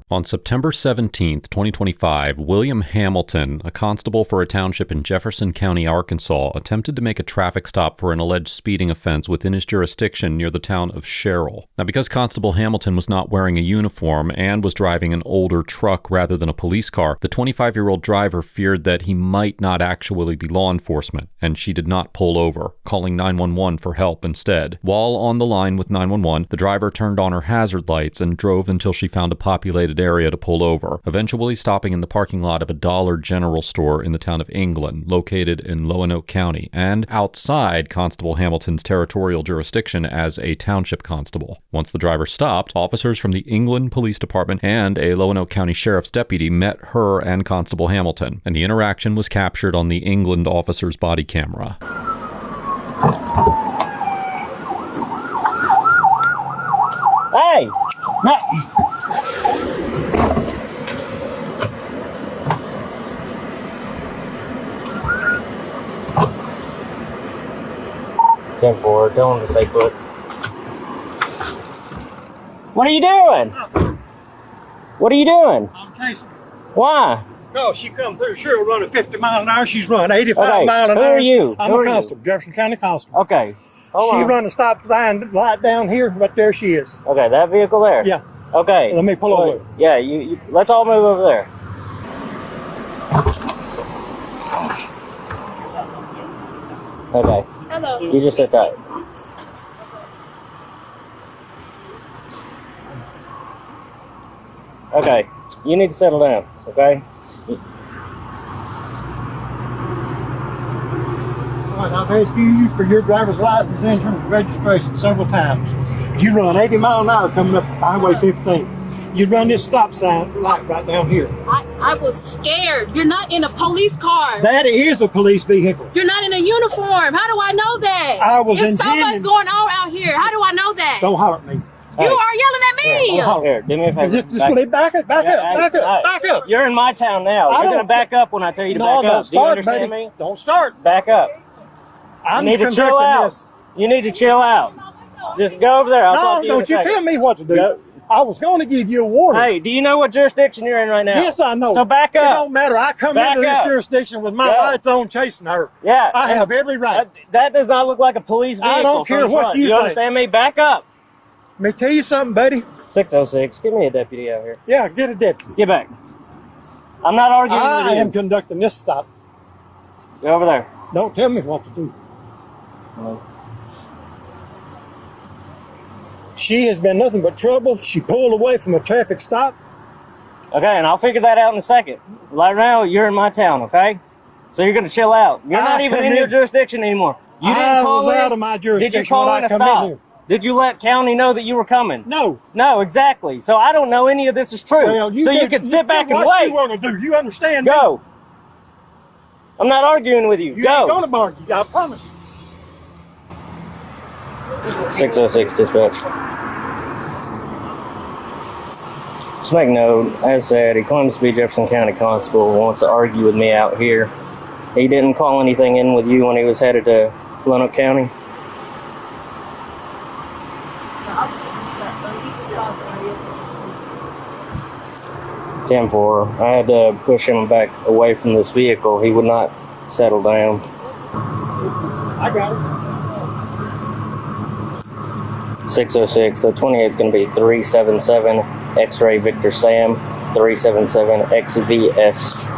On September 17, 2025, William Hamilton, a constable for a township in Jefferson County, Arkansas, attempted to make a traffic stop for an alleged speeding offense within his jurisdiction near the town of Sherrill. Now, because Constable Hamilton was not wearing a uniform and was driving an older truck rather than a police car, the 25-year-old driver feared that he might not actually be law enforcement, and she did not pull over, calling 911 for help instead. While on the line with 911, the driver turned on her hazard lights and drove until she found a populated area to pull over, eventually stopping in the parking lot of a Dollar General store in the town of England, located in Lonoke County, and outside Constable Hamilton's territorial jurisdiction as a township constable. Once the driver stopped, officers from the England Police Department and a Lonoke County Sheriff's deputy met her and Constable Hamilton, and the interaction was captured on the England officer's body camera. Hey! No. 10-4, tell him to stay put. What are you doing? What are you doing? I'm chasing her. Why? No, she come through, sure, running 50 miles an hour. She's running 85 miles an hour. Who are you? I'm a constable, Jefferson County Constable. Okay. She run a stop sign right down here, right there she is. Okay, that vehicle there? Yeah. Okay. Let me pull over. Yeah, you let's all move over there. Okay. Hello. You just sit tight. Okay. You need to settle down, okay? All right, I've asked you for your driver's license, insurance, and registration several times. You run 80 miles an hour coming up Highway 15. You run this stop sign light right down here. I was scared. You're not in a police car. That is a police vehicle. You're not in a uniform. How do I know that? I was There's intending... so much going on out here. How do I know that? Don't holler at me. You are yelling at me. Here, do me a favor. Just back up. You're in my town now. You're going to back up when I tell you to back up. Don't start, do you understand buddy. me? Don't start. Back up. I'm you need to chill out. This. You need to chill out. Just go over there. I'll talk to you don't you tell me what to do. Go. I was going to give you a warning. Hey, do you know what jurisdiction you're in right now? Yes, I know. So back up. It don't matter. I come into this jurisdiction with my lights on chasing her. Yeah. I have every right. That does not look like a police vehicle. I don't care what you think. understand me? Back up. Let me tell you something, buddy. 606. Give me a deputy out here. Yeah, get a deputy. Get back. I'm not arguing with you. I am conducting this stop. Go over there. Don't tell me what to do. No. She has been nothing but trouble. She pulled away from a traffic stop. Okay, and I'll figure that out in a second. Right now, you're in my town, okay? So you're going to chill out. You're not even in your jurisdiction anymore. You didn't call out of my jurisdiction. Did you call in a stop? Did you let county know that you were coming? No. No, exactly. So I don't know any of this is true. Well, you can sit back and wait. What you want to do? You understand me? Go. I'm not arguing with you. You Go. ain't going to argue. I promise you. 606 dispatch. Just make note, as said, he claims to be Jefferson County Constable, wants to argue with me out here. He didn't call anything in with you when he was headed to Lonoke County? Ten-4. I had to push him back away from this vehicle. He would not settle down. I got it. 606. So 28 is going to be 377 X-Ray Victor Sam 377 XVS.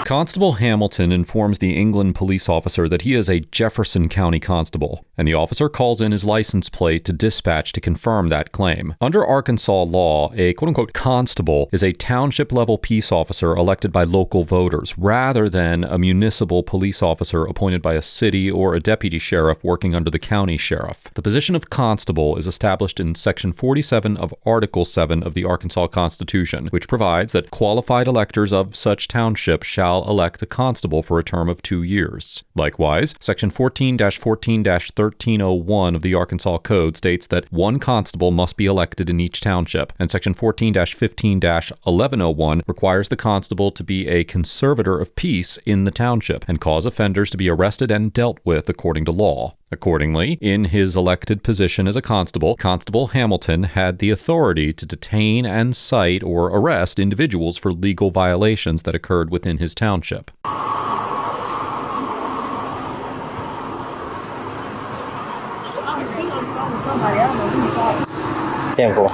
Constable Hamilton informs the England police officer that he is a Jefferson County constable, and the officer calls in his license plate to dispatch to confirm that claim. Under Arkansas law, a quote-unquote constable is a township-level peace officer elected by local voters, rather than a municipal police officer appointed by a city or a deputy sheriff working under the county sheriff. The position of constable is established in Section 47 of Article 7 of the Arkansas Constitution, which provides that qualified electors of such township shall elect a constable for a term of 2 years. Likewise, Section 14-14-1301 of the Arkansas Code states that one constable must be elected in each township, and Section 14-15-1101 requires the constable to be a conservator of peace in the township and cause offenders to be arrested and dealt with according to law. Accordingly, in his elected position as a constable, Constable Hamilton had the authority to detain and cite or arrest individuals for legal violations that occurred within his township. Temple.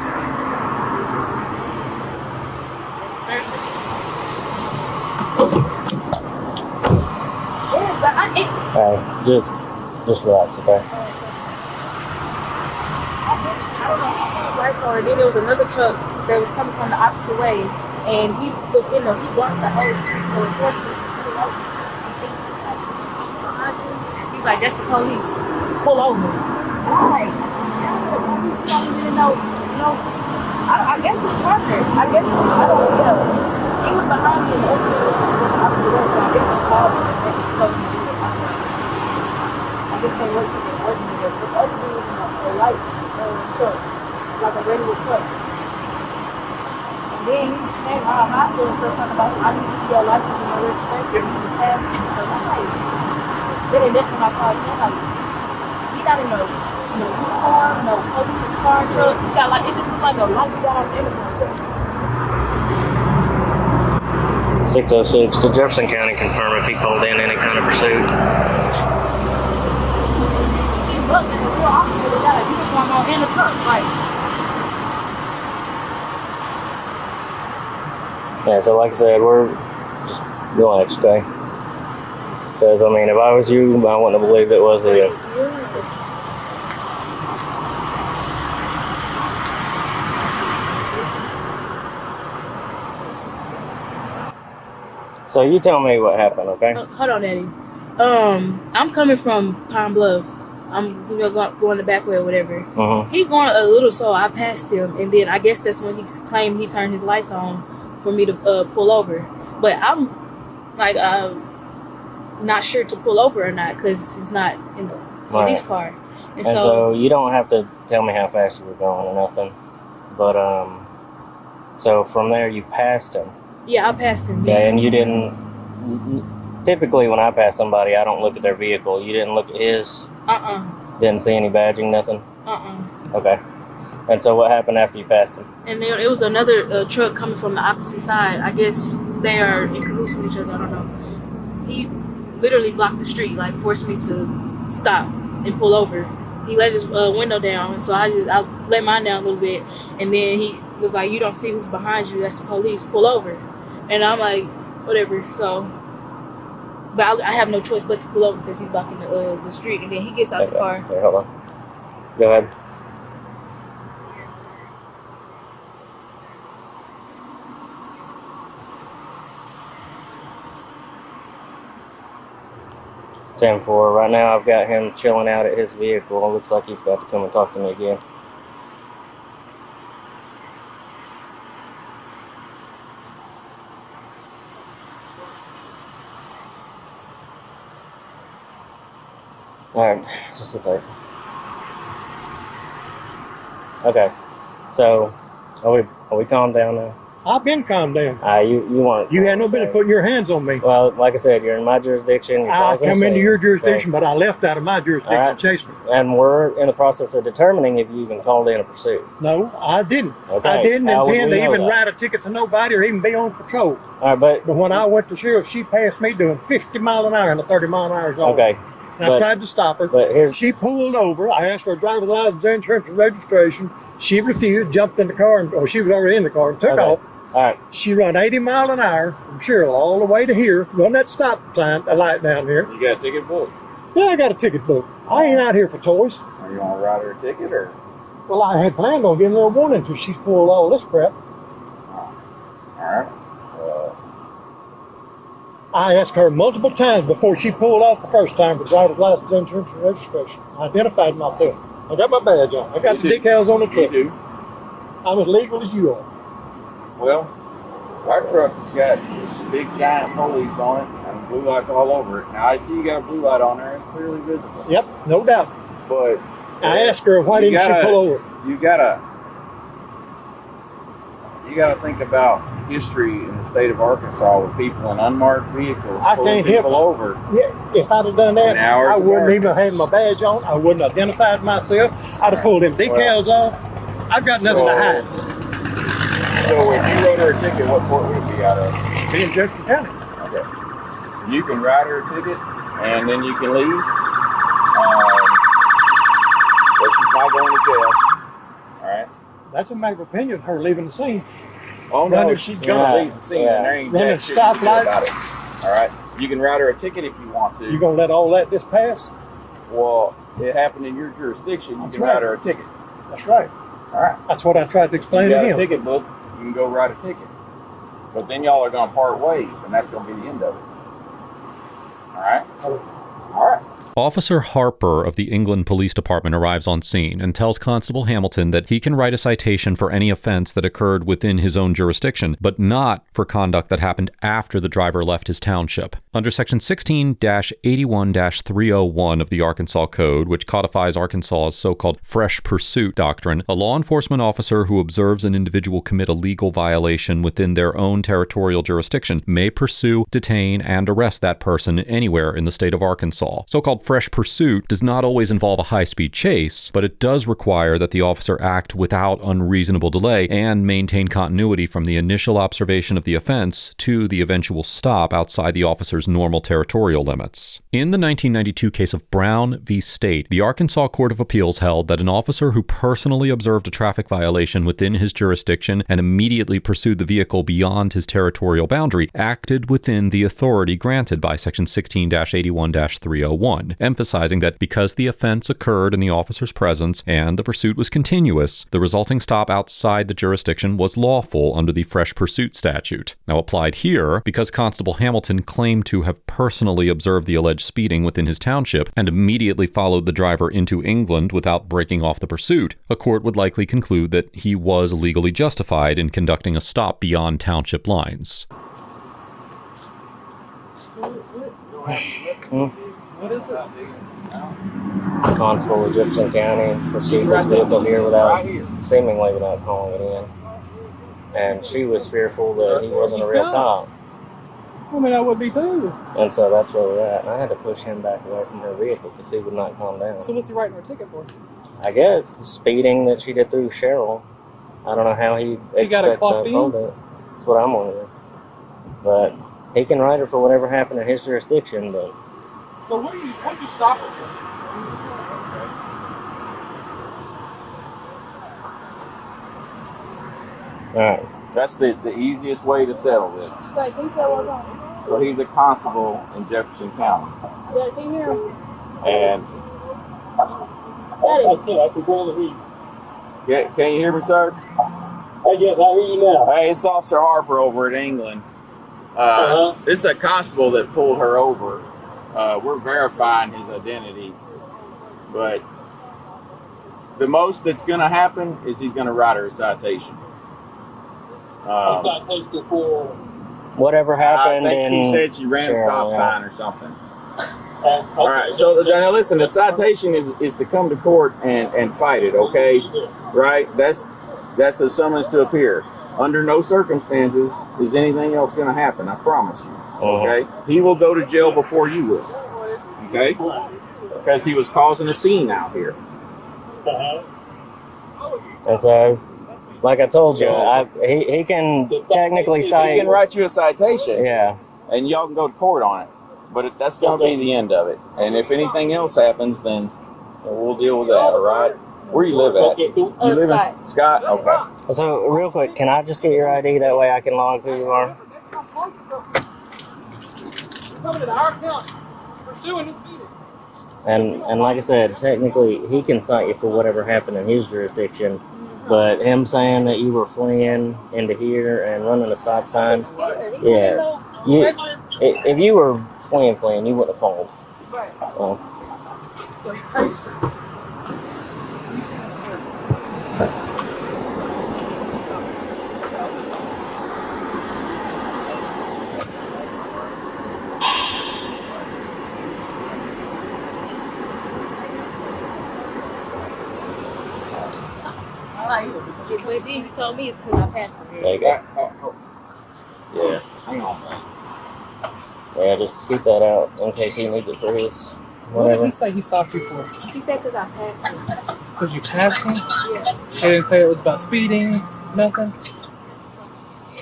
Just relax, okay? Then there was another truck that was coming from the opposite way, and he was he blocked the whole street. So unfortunately, he's like, "That's the police. Pull over." Right. The police don't even know. I guess it's Parker. I don't know. He was behind me in the opposite way, so I guess it's called him and told me to do it. I guess they work together. But the other dude was in a light truck, like a regular truck. And then he came out of my store and stuff talking about, I need to see your license and your registration and your passport. So I'm like, then that's when I called him. Like, he not in no uniform, no police car, truck. He got like, it just looked like a light down everything. 606. Did Jefferson County confirm if he pulled in any kind of pursuit? Look, and the real officer that got a uniform on in the truck, like. Yeah, so like I said, we're just relax, okay? Because, I mean, if I was you, I wouldn't have believed it was him. So you tell me what happened, okay? Hold on, Eddie. I'm coming from Pine Bluff. I'm going the back way or whatever. He's going a little slow. I passed him, and then I guess that's when he claimed he turned his lights on for me to pull over. But I'm like not sure to pull over or not because it's not in the police car. And so you don't have to tell me how fast you were going or nothing. But so from there you passed him. Yeah, I passed him. Yeah, and you didn't. Typically, when I pass somebody, I don't look at their vehicle. You didn't look at his. Didn't see any badging, nothing. Okay. And so what happened after you passed him? And there was another truck coming from the opposite side. I guess they are in cahoots with each other. I don't know. He literally blocked the street, like forced me to stop and pull over. He let his window down, and so I let mine down a little bit, and then he was like, "You don't see who's behind you? That's the police. Pull over." And I'm like, "Whatever." So, but I have no choice but to pull over because he's blocking the street, and then he gets out the car. Okay, hold on. Go ahead. (10-4). Right now, I've got him chilling out at his vehicle. It looks like he's about to come and talk to me again. Alright, just sit there. Okay, so are we calmed down now? I've been calmed down. You weren't. You had no business putting your hands on me. Well, like I said, you're in my jurisdiction. I come into your jurisdiction, but I left out of my jurisdiction chasing them. And we're in the process of determining if you even called in a pursuit. No, I didn't. Okay. I didn't How would intend we to know even that? write a ticket to nobody or even be on patrol. All right, But when I went to sheriff, she passed me doing 50 mile an hour in a 30 mile an hour zone. okay. And I tried to stop her. But she pulled over. I asked for a driver's license, insurance, and registration. She refused, jumped in the car, or she was already in the car and took off. All right. She run 80 mile an hour from Cheryl all the way to here, run that stop sign, a light down here. You got a ticket booked? Yeah, I got a ticket booked. I ain't out here for toys. Are you going to write her a ticket or? Well, I had planned on giving her a warning until she's pulled all this crap. All right. I asked her multiple times before she pulled off the first time for driver's license, insurance, and registration. I identified myself. I got my badge on. I got the decals on the truck. You do. I'm as legal as you are. Well, our truck has got big giant police on it and blue lights all over it. Now I see you got a blue light on there. It's clearly visible. Yep, no doubt. But I asked her why didn't she pull over. You you got to think about history in the state of Arkansas with people in unmarked vehicles I pulling can't help people it. over. Yeah, if I'd have done that, In hours I of wouldn't even have darkness. had my badge on. I wouldn't have identified myself. I'd have pulled them decals off. I've got nothing to hide. So if you wrote her a ticket, what court would it be out of? Be in Jefferson County. Okay. You can write her a ticket, and then you can leave. But she's not going to jail. All right. That's a matter of opinion, her leaving the scene. Oh no, Running- she's gonna leave the scene, and there ain't Running jack shit you can do stoplights. about it. All right. You can write her a ticket if you want to. You gonna let all that just pass? Well, it happened in your jurisdiction. You That's can right. write her a ticket. That's right. All right. That's what I tried to explain You to got a him. ticket book. You can go write a ticket. But then y'all are gonna part ways, and that's gonna be the end of it. All right. All right. Officer Harper of the England Police Department arrives on scene and tells Constable Hamilton that he can write a citation for any offense that occurred within his own jurisdiction, but not for conduct that happened after the driver left his township. Under Section 16-81-301 of the Arkansas Code, which codifies Arkansas's so-called fresh pursuit doctrine, a law enforcement officer who observes an individual commit a legal violation within their own territorial jurisdiction may pursue, detain, and arrest that person anywhere in the state of Arkansas. So-called fresh pursuit does not always involve a high-speed chase, but it does require that the officer act without unreasonable delay and maintain continuity from the initial observation of the offense to the eventual stop outside the officer's normal territorial limits. In the 1992 case of Brown v. State, the Arkansas Court of Appeals held that an officer who personally observed a traffic violation within his jurisdiction and immediately pursued the vehicle beyond his territorial boundary acted within the authority granted by Section 16-81-301. Emphasizing that because the offense occurred in the officer's presence and the pursuit was continuous, the resulting stop outside the jurisdiction was lawful under the fresh pursuit statute. Now applied here, because Constable Hamilton claimed to have personally observed the alleged speeding within his township and immediately followed the driver into England without breaking off the pursuit, a court would likely conclude that he was legally justified in conducting a stop beyond township lines. What is it? Constable of Jefferson County pursued this vehicle here seemingly without calling it in. And she was fearful that he wasn't a real cop. I mean, I would be too. And so that's where we're at. And I had to push him back away from her vehicle because he would not calm down. So what's he writing her ticket for? I guess the speeding that she did through Cheryl. I don't know how he got a expects clock to hold it. That's what I'm wondering. But he can write her for whatever happened in his jurisdiction, but So what do you stop her for? alright. That's the easiest way to settle this. Wait, can you say what's on? So he's a constable in Jefferson County. Yeah, can you hear him? And Daddy. I can barely hear you. can you hear me, sir? Hey, yes, I hear you now. Hey, it's Officer Harper over at England. This is a constable that pulled her over. We're verifying his identity, but the most that's going to happen is he's going to write her a citation. Citation for Whatever happened I think in he said she ran a Cheryl, stop yeah. sign or something. All right, so now listen, the citation is to come to court and fight it, okay? Right? That's a summons to appear. Under no circumstances is anything else going to happen, I promise you. Okay? He will go to jail before you will. Okay? Because he was causing a scene out here. And so, like I told you, he can technically cite. He can write you a citation, Yeah. and y'all can go to court on it. But that's going to be the end of it. And if anything else happens, then we'll deal with that, all right? Where you live at? You live Scott. in Scott? Okay. So, real quick, can I just get your ID? That way I can log who you are. coming to our county, pursuing this deed. And like I said, technically he can cite you for whatever happened in his jurisdiction, but him saying that you were fleeing into here and running a stop sign, yeah, if you were fleeing, you wouldn't have called. Well, So he pays her. Like, but then you told me it's because I passed him. There you go. Yeah. Hang on, man. Yeah, just keep that out in case he needs it for his What did whatever. he say he stopped you for? He said because I passed him. Because you passed him? Yeah. He didn't say it was about speeding, nothing?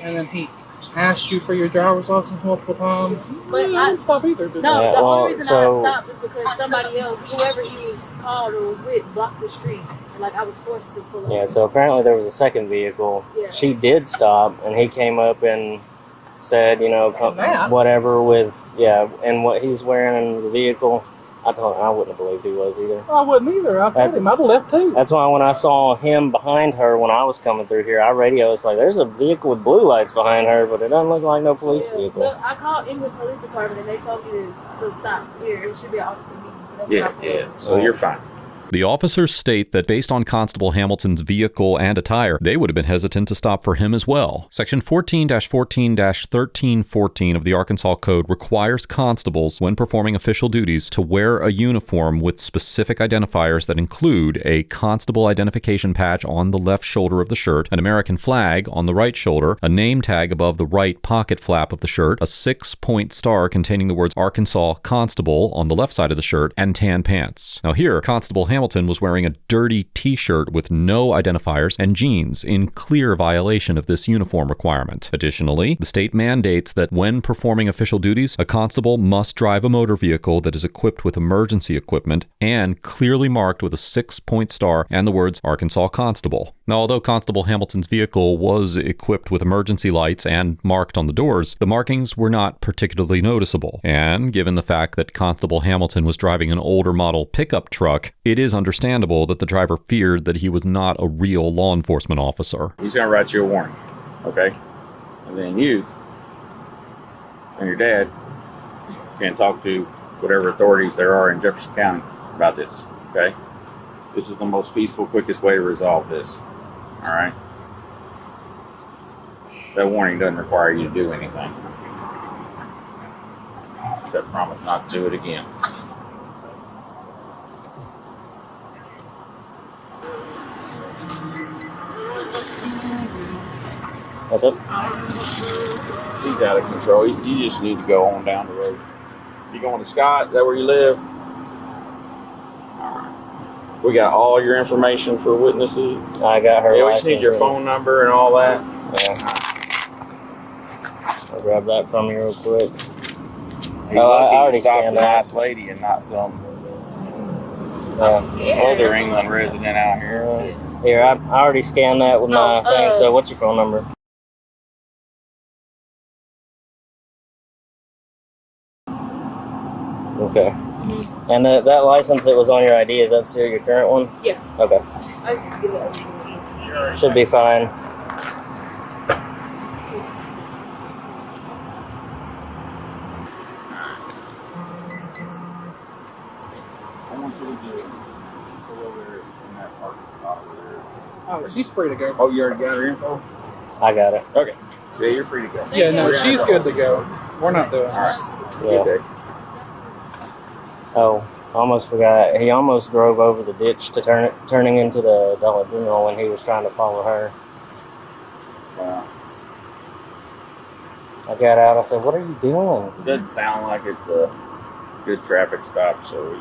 And then he asked you for your driver's license multiple times? But I I didn't stop either, did No, I? Yeah, the well, only reason so- I stopped is because somebody else, whoever he was called or was with, blocked the street. And like I was forced to pull up. Yeah, so apparently there was a second vehicle. Yeah. She did stop, and he came up and said, you know, That? whatever with, and what he's wearing in the vehicle. I wouldn't have believed he was either. I wouldn't either. I told him I'd have left too. That's why when I saw him behind her when I was coming through here, I radioed. It's like, there's a vehicle with blue lights behind her, but it doesn't look like no police vehicle. Look, I called in the police department and they told me to stop here. It should be an officer meeting. So that's what I pulled up. So you're fine. The officers state that based on Constable Hamilton's vehicle and attire, they would have been hesitant to stop for him as well. Section 14-14-1314 of the Arkansas Code requires constables, when performing official duties, to wear a uniform with specific identifiers that include a constable identification patch on the left shoulder of the shirt, an American flag on the right shoulder, a name tag above the right pocket flap of the shirt, a 6-point star containing the words Arkansas Constable on the left side of the shirt, and tan pants. Now here, Constable Hamilton was wearing a dirty t-shirt with no identifiers and jeans, in clear violation of this uniform requirement. Additionally, the state mandates that when performing official duties, a constable must drive a motor vehicle that is equipped with emergency equipment and clearly marked with a 6-point star and the words Arkansas Constable. Now, although Constable Hamilton's vehicle was equipped with emergency lights and marked on the doors, the markings were not particularly noticeable. And given the fact that Constable Hamilton was driving an older model pickup truck, it is understandable that the driver feared that he was not a real law enforcement officer. He's going to write you a warning, okay? And then you and your dad can talk to whatever authorities there are in Jefferson County about this, okay? This is the most peaceful, quickest way to resolve this, all right? That warning doesn't require you to do anything. Except promise not to do it again. What's up? She's out of control. You just need to go on down the road. You going to Scott? Is that where you live? All right. We got all your information for witnesses. I got her Yeah, we just license need your and- phone number and all that. Yeah. I'll grab that from you real quick. You're Oh, I lucky already you stopped scanned a that. nice lady and not some Yeah. other England resident out here. Here, I already scanned that with my thing. So, what's your phone number? Okay. Mm-hmm. And that license that was on your ID, is that still your current one? Yeah. Okay. I can get that. Should be fine. I want you to do pull over there in that parking spot over there. Oh, she's free to go. Oh, you already got her info? I got it. Okay. Yeah, you're free to go. Yeah, no, We're gonna she's have good to go. We're not doing All this. right. Yeah. Okay. Oh, almost forgot. He almost drove over the ditch to turning into the Dollar General when he was trying to follow her. Wow. I got out. I said, "What are you doing?" It doesn't sound like it's a good traffic stop, so we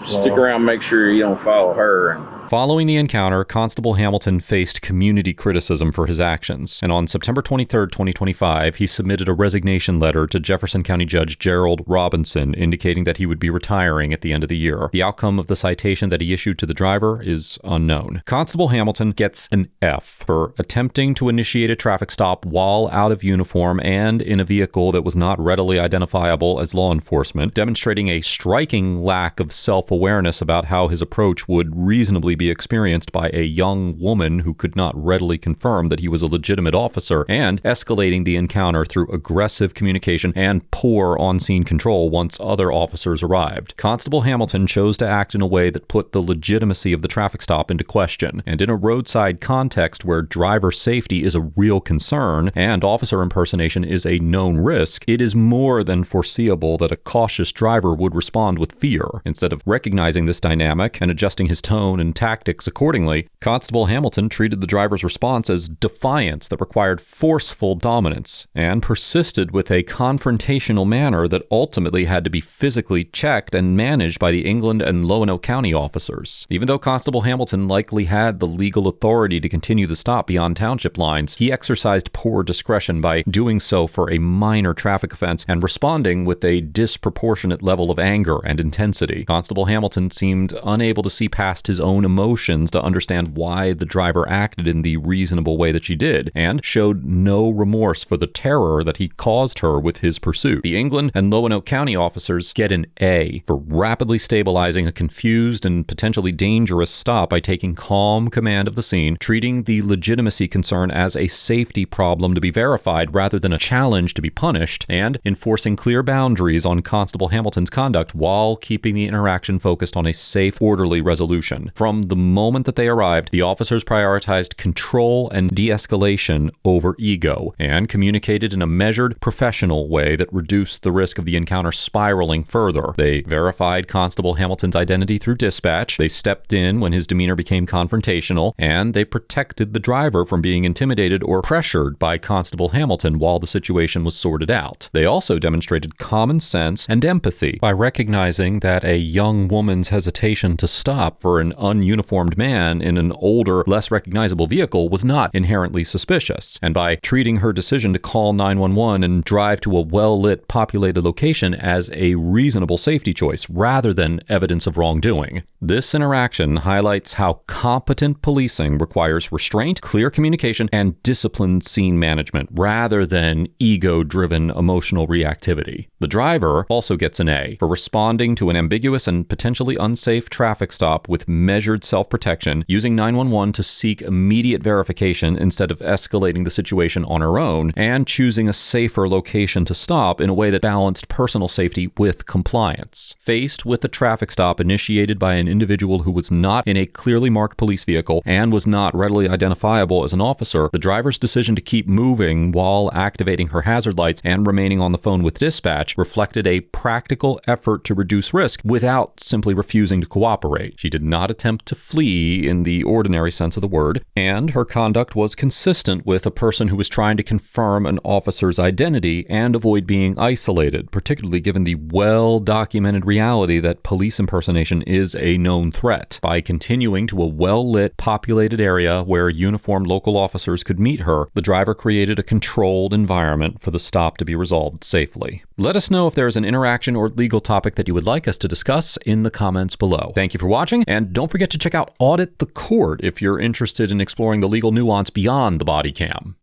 should stick around and make sure you don't follow her. And Following the encounter, Constable Hamilton faced community criticism for his actions, and on September 23, 2025, he submitted a resignation letter to Jefferson County Judge Gerald Robinson indicating that he would be retiring at the end of the year. The outcome of the citation that he issued to the driver is unknown. Constable Hamilton gets an F for attempting to initiate a traffic stop while out of uniform and in a vehicle that was not readily identifiable as law enforcement, demonstrating a striking lack of self-awareness about how his approach would reasonably be experienced by a young woman who could not readily confirm that he was a legitimate officer, and escalating the encounter through aggressive communication and poor on-scene control once other officers arrived. Constable Hamilton chose to act in a way that put the legitimacy of the traffic stop into question, and in a roadside context where driver safety is a real concern and officer impersonation is a known risk, it is more than foreseeable that a cautious driver would respond with fear. Instead of recognizing this dynamic and adjusting his tone and tactics tactics accordingly, Constable Hamilton treated the driver's response as defiance that required forceful dominance, and persisted with a confrontational manner that ultimately had to be physically checked and managed by the England and Lonoke County officers. Even though Constable Hamilton likely had the legal authority to continue the stop beyond township lines, he exercised poor discretion by doing so for a minor traffic offense and responding with a disproportionate level of anger and intensity. Constable Hamilton seemed unable to see past his own emotions to understand why the driver acted in the reasonable way that she did, and showed no remorse for the terror that he caused her with his pursuit. The England and Lonoke County officers get an A for rapidly stabilizing a confused and potentially dangerous stop by taking calm command of the scene, treating the legitimacy concern as a safety problem to be verified rather than a challenge to be punished, and enforcing clear boundaries on Constable Hamilton's conduct while keeping the interaction focused on a safe, orderly resolution. From the moment that they arrived, the officers prioritized control and de-escalation over ego, and communicated in a measured, professional way that reduced the risk of the encounter spiraling further. They verified Constable Hamilton's identity through dispatch, they stepped in when his demeanor became confrontational, and they protected the driver from being intimidated or pressured by Constable Hamilton while the situation was sorted out. They also demonstrated common sense and empathy by recognizing that a young woman's hesitation to stop for an ununiformed man in an older, less recognizable vehicle was not inherently suspicious, and by treating her decision to call 911 and drive to a well-lit, populated location as a reasonable safety choice rather than evidence of wrongdoing. This interaction highlights how competent policing requires restraint, clear communication, and disciplined scene management rather than ego-driven emotional reactivity. The driver also gets an A for responding to an ambiguous and potentially unsafe traffic stop with measured self-protection, using 911 to seek immediate verification instead of escalating the situation on her own, and choosing a safer location to stop in a way that balanced personal safety with compliance. Faced with a traffic stop initiated by an individual who was not in a clearly marked police vehicle and was not readily identifiable as an officer, the driver's decision to keep moving while activating her hazard lights and remaining on the phone with dispatch reflected a practical effort to reduce risk without simply refusing to cooperate. She did not attempt to flee in the ordinary sense of the word, and her conduct was consistent with a person who was trying to confirm an officer's identity and avoid being isolated, particularly given the well-documented reality that police impersonation is a known threat. By continuing to a well-lit, populated area where uniformed local officers could meet her, the driver created a controlled environment for the stop to be resolved safely. Let us know if there is an interaction or legal topic that you would like us to discuss in the comments below. Thank you for watching, and don't forget to check out Audit the Court if you're interested in exploring the legal nuance beyond the body cam.